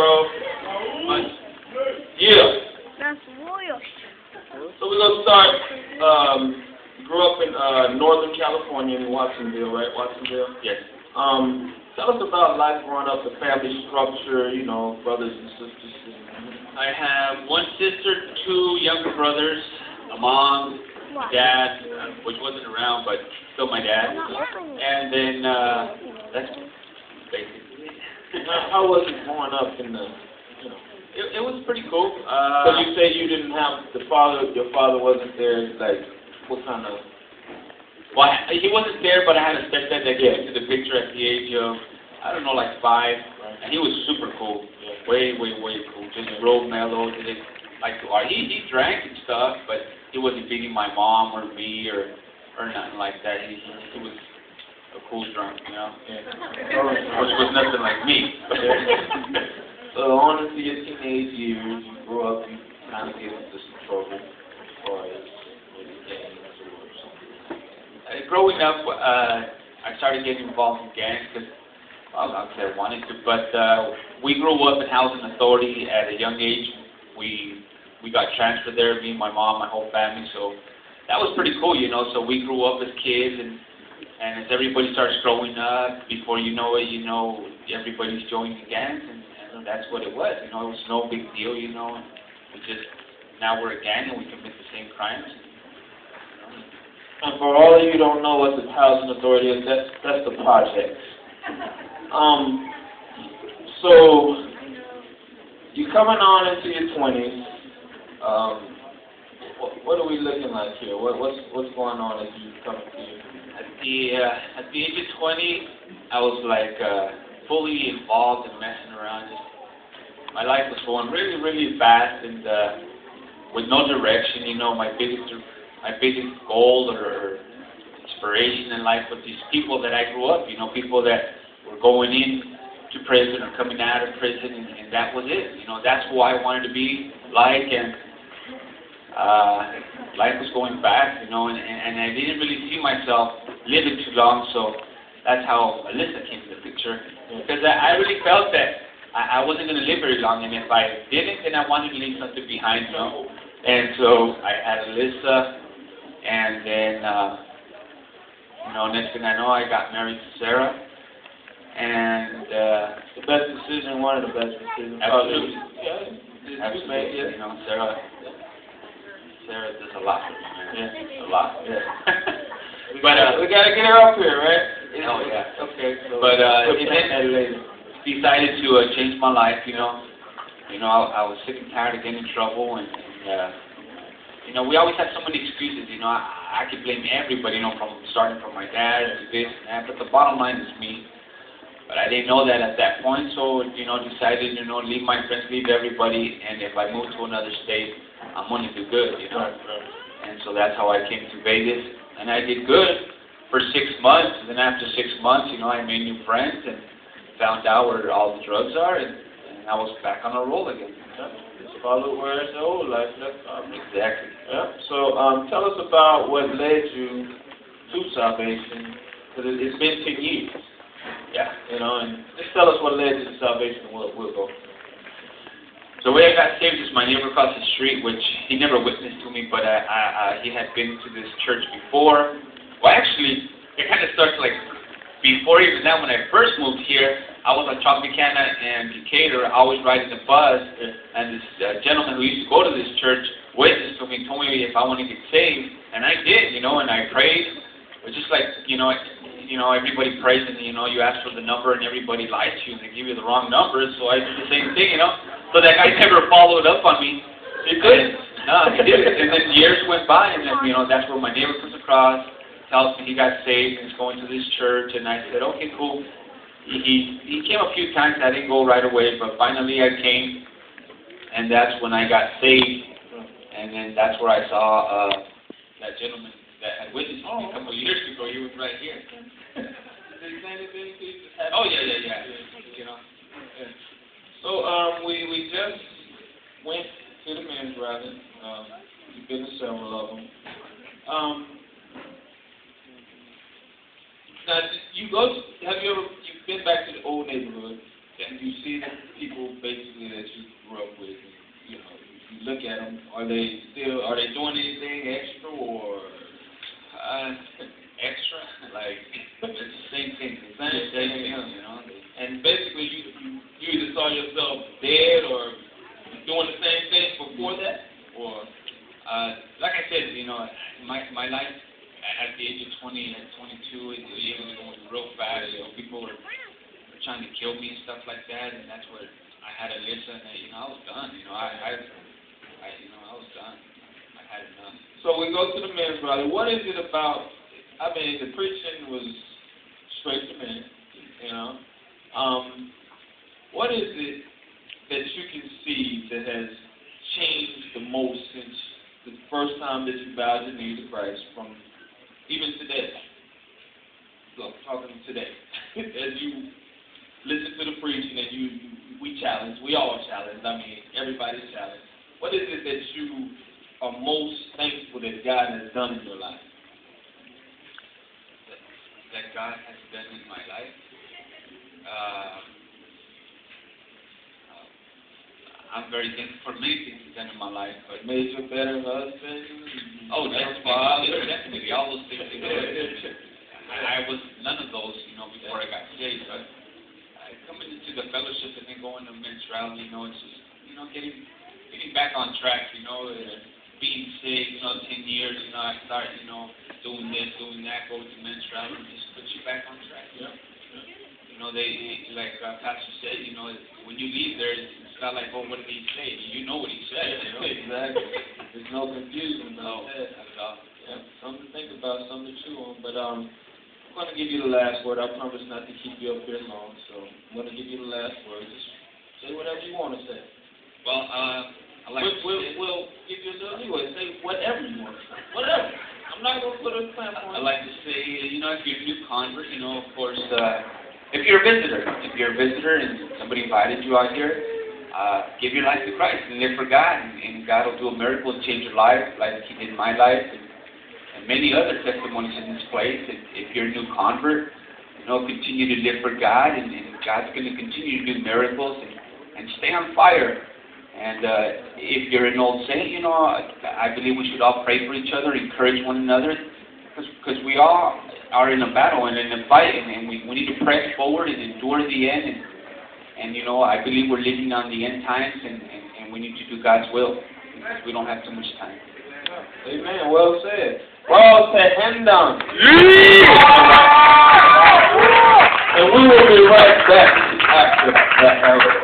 bro. Yeah. That's royal. So we're gonna start. Grew up in Northern California in Watsonville, right? Watsonville. Yes. Tell us about life growing up, the family structure. You know, brothers and sisters. I have one sister, two younger brothers, a mom, a dad, which wasn't around, but still my dad. And then that's basically it. How was it growing up in the, you know? It was pretty cool. So you say you didn't have the father, your father wasn't there, like, what kind of? Well, he wasn't there, but I had a stepdad that came into the picture at the age of, I don't know, like 5. Right. And he was super cool. Yeah. Way cool. Just real mellow. Didn't like to argue. He drank and stuff, but he wasn't beating my mom or me or nothing like that. He was a cool drunk, you know? Yeah. Which was nothing like me. So on into your teenage years, you grew up, you kind of get into some trouble as far as maybe gangs or something. Growing up, I started getting involved in gangs because, well, not because I wanted to, but we grew up in housing authority at a young age. We got transferred there, me and my mom, my whole family, so that was pretty cool, you know. So we grew up as kids, and as everybody starts growing up, before you know it, you know, everybody's joining gangs, and that's what it was, you know. It was no big deal, you know. We just, now we're a gang and we commit the same crimes. And for all of you who don't know what the housing authority is, that's the project. So you're coming on into your 20s. What are we looking like here? What's going on as you come to you? At the age of 20, I was like fully involved and messing around. My life was going really fast and with no direction. You know, my biggest goal or inspiration in life was these people that I grew up. You know, people that were going in to prison or coming out of prison, and that was it. You know, that's who I wanted to be like, and life was going fast. You know, and I didn't really see myself living too long. So that's how Alyssa came to the picture, because I really felt that I wasn't going to live very long, and if I didn't, then I wanted to leave something behind, you know. And so I had Alyssa, and then, you know, next thing I know, I got married to Sarah, and the best decision, one of the best decisions. Absolutely. Yeah. Absolutely. You know, Sarah does a lot for me, man. Yeah. A lot. Yeah. But we gotta get her up here, right? Oh yeah. Okay. So but we'll it plan that later. decided to change my life. You know, I was sick and tired of getting in trouble, and you know, we always had so many excuses. You know, I could blame everybody. You know, starting from my dad to this and that. But the bottom line is me. But I didn't know that at that point, so you know, decided, you know, leave my friends, leave everybody, and if I move to another state, I'm going to do good. You know, and so that's how I came to Vegas, and I did good for 6 months. And then after 6 months, you know, I made new friends and found out where all the drugs are, and I was back on a roll again. Just follow where it's the old life. Exactly. Yeah. So tell us about what led you to salvation, because it's been 10 years. Yeah. You know, and just tell us what led you to salvation, and we'll go. The way I got saved is my neighbor across the street, which he never witnessed to me, but he had been to this church before. Well, actually, it kind of starts like before even that. When I first moved here, I was on Tropicana and Decatur, always riding the bus, and this gentleman who used to go to this church witnessed to me, told me if I want to get saved, and I did, you know, and I prayed. It was just like, you know, everybody prays, and you know, you ask for the number, and everybody lies to you, and they give you the wrong number. So I did the same thing, you know. So that guy never followed up on me. He couldn't. No, he didn't. And then years went by, and then, you know, that's where my neighbor comes across, tells me he got saved and is going to this church, and I said, okay, cool. He came a few times. I didn't go right away, but finally I came, and that's when I got saved. And then that's where I saw that gentleman that had witnessed me a couple of years ago. He was right here. Oh yeah. You know. Yeah. So we just went to the men's rally. You've been to several of them. Now, you've been back to the old neighborhood? Yeah. you see the people basically that you grew up with, and, you know, you look at them, are they doing anything extra or extra? Like, it's the same thing. the same thing, you know? And basically you either saw yourself dead or doing the same thing before that, or like I said, you know, my life at the age of 20 and 22, it was going real fast. You know, people were trying to kill me and stuff like that, and that's where I had to listen. And, you know, I was done. You know, I was done. I had enough. So we go to the men's rally. What is it about? I mean, the preaching was straight to men. You know, what is it that you can see that has changed the most since the first time that you bowed your knee to Christ, from even today? Look, talking today, as you listen to the preaching and we all challenge. I mean, everybody's challenged. What is it that you are most thankful that God has done in your life? That God has done in my life? I'm very thankful for many things He's done in my life, but Made you a better husband. oh, definitely, all those things. You know, I was none of those, you know, before I got saved. But coming into the fellowship and then going to men's rally, you know, it's just, you know, getting back on track. You know, being saved, you know, 10 years. You know, I start, you know, doing this, doing that, go to men's rally, and just put you back on track. Yeah. You know, they like Pastor said, you know, when you leave there, it's not like, oh, what did he say? You know what he said. You know? Exactly. There's no confusion about that. Not at all. Yeah, something to think about, something to chew on. But I'm going to give you the last word. I promise not to keep you up here long, so I'm going to give you the last word. Just say whatever you want to say. Well, I like we'll give you a leeway. Say whatever you want to say. Whatever. I'm not going to put a clamp on I like to say, you know, if you're a new convert, you know, of course, if you're a visitor and somebody invited you out here, give your life to Christ and live for God, and God will do a miracle and change your life, like He did in my life, and many other testimonies in this place. If you're a new convert, you know, continue to live for God, and God's going to continue to do miracles, and stay on fire. And if you're an old saint, you know, I believe we should all pray for each other, encourage one another, because we all are in a battle and in a fight, and we need to press forward and endure the end. And you know, I believe we're living on the end times, and we need to do God's will, because we don't have too much time. Amen. Well said. Raul said, hand down. And we will be right back after that.